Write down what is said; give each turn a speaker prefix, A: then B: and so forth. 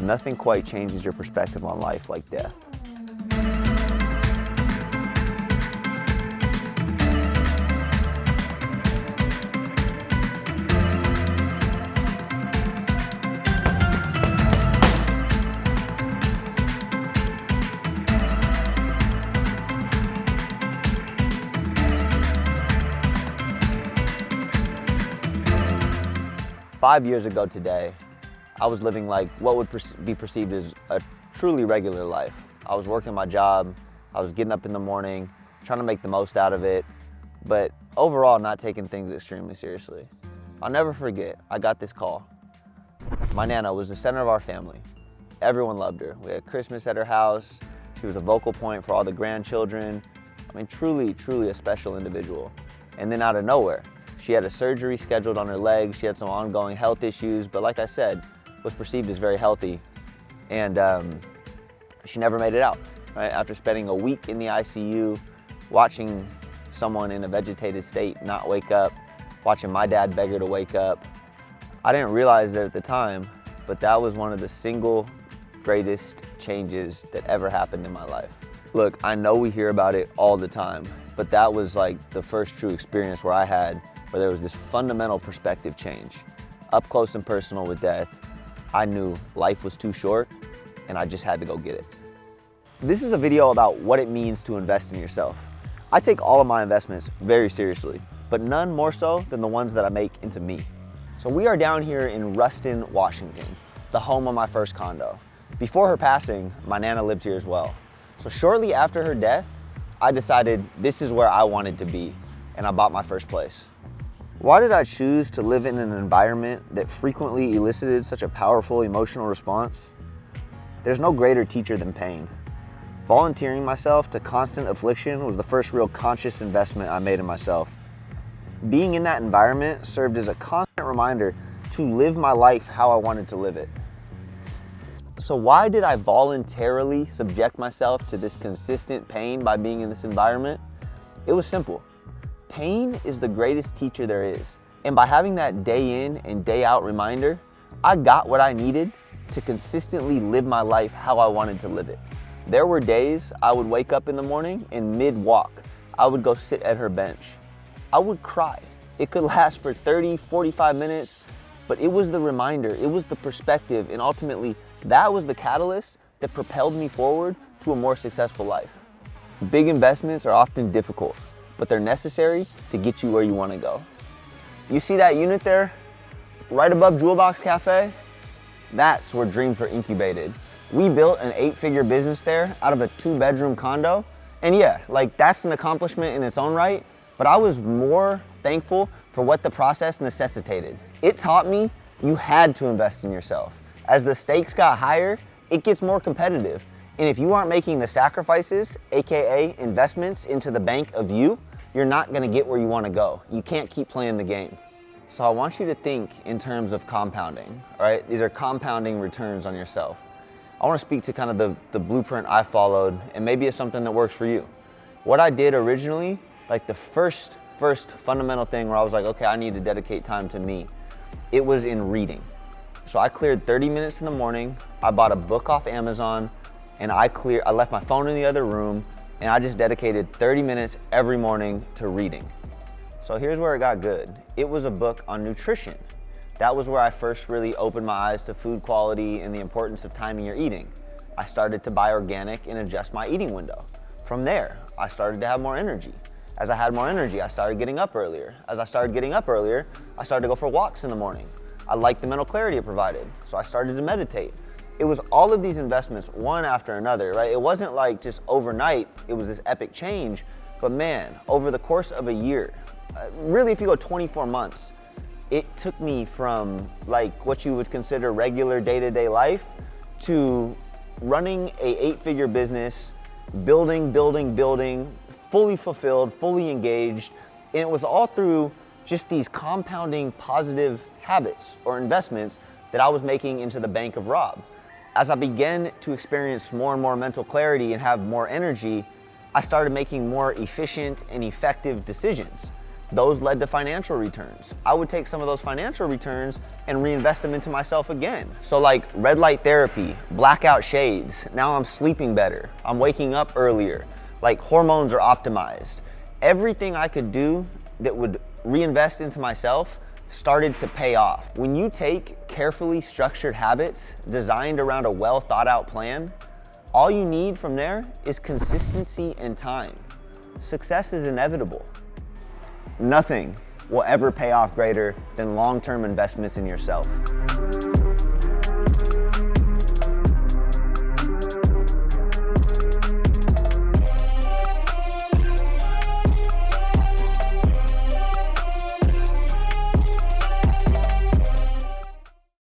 A: Nothing quite changes your perspective on life like death. Five years ago today, I was living like what would be perceived as a truly regular life. I was working my job, I was getting up in the morning, trying to make the most out of it, but overall not taking things extremely seriously. I'll never forget, I got this call. My Nana was the center of our family. Everyone loved her. We had Christmas at her house. She was a vocal point for all the grandchildren. I mean, truly, truly a special individual. And then out of nowhere, she had a surgery scheduled on her leg. She had some ongoing health issues, but like I said, was perceived as very healthy. And she never made it out, right? After spending a week in the ICU, watching someone in a vegetated state not wake up, watching my dad beg her to wake up. I didn't realize it at the time, but that was one of the single greatest changes that ever happened in my life. Look, I know we hear about it all the time, but that was like the first true experience where there was this fundamental perspective change. Up close and personal with death, I knew life was too short and I just had to go get it. This is a video about what it means to invest in yourself. I take all of my investments very seriously, but none more so than the ones that I make into me. So we are down here in Ruston, Washington, the home of my first condo. Before her passing, my Nana lived here as well. So shortly after her death, I decided this is where I wanted to be, and I bought my first place. Why did I choose to live in an environment that frequently elicited such a powerful emotional response? There's no greater teacher than pain. Volunteering myself to constant affliction was the first real conscious investment I made in myself. Being in that environment served as a constant reminder to live my life how I wanted to live it. So why did I voluntarily subject myself to this consistent pain by being in this environment? It was simple. Pain is the greatest teacher there is. And by having that day in and day out reminder, I got what I needed to consistently live my life how I wanted to live it. There were days I would wake up in the morning and mid-walk, I would go sit at her bench. I would cry. It could last for 30, 45 minutes, but it was the reminder, it was the perspective, and ultimately that was the catalyst that propelled me forward to a more successful life. Big investments are often difficult, but they're necessary to get you where you want to go. You see that unit there, right above Jewel Box Cafe? That's where dreams are incubated. We built an 8-figure business there out of a 2-bedroom condo. And yeah, like that's an accomplishment in its own right, but I was more thankful for what the process necessitated. It taught me you had to invest in yourself. As the stakes got higher, it gets more competitive. And if you aren't making the sacrifices, AKA investments into the bank of you, you're not gonna get where you wanna go. You can't keep playing the game. So I want you to think in terms of compounding, all right? These are compounding returns on yourself. I wanna speak to kind of the blueprint I followed, and maybe it's something that works for you. What I did originally, like the first fundamental thing where I was like, okay, I need to dedicate time to me, it was in reading. So I cleared 30 minutes in the morning, I bought a book off Amazon, and I left my phone in the other room, and I just dedicated 30 minutes every morning to reading. So here's where it got good. It was a book on nutrition. That was where I first really opened my eyes to food quality and the importance of timing your eating. I started to buy organic and adjust my eating window. From there, I started to have more energy. As I had more energy, I started getting up earlier. As I started getting up earlier, I started to go for walks in the morning. I liked the mental clarity it provided, so I started to meditate. It was all of these investments, one after another, right? It wasn't like just overnight, it was this epic change, but man, over the course of a year, really if you go 24 months, it took me from like what you would consider regular day-to-day life to running a 8-figure business, building, fully fulfilled, fully engaged, and it was all through just these compounding positive habits or investments that I was making into the bank of Rob. As I began to experience more and more mental clarity and have more energy, I started making more efficient and effective decisions. Those led to financial returns. I would take some of those financial returns and reinvest them into myself again. So like red light therapy, blackout shades, now I'm sleeping better, I'm waking up earlier, like hormones are optimized. Everything I could do that would reinvest into myself started to pay off. When you take carefully structured habits designed around a well thought out plan, all you need from there is consistency and time. Success is inevitable. Nothing will ever pay off greater than long-term investments in yourself.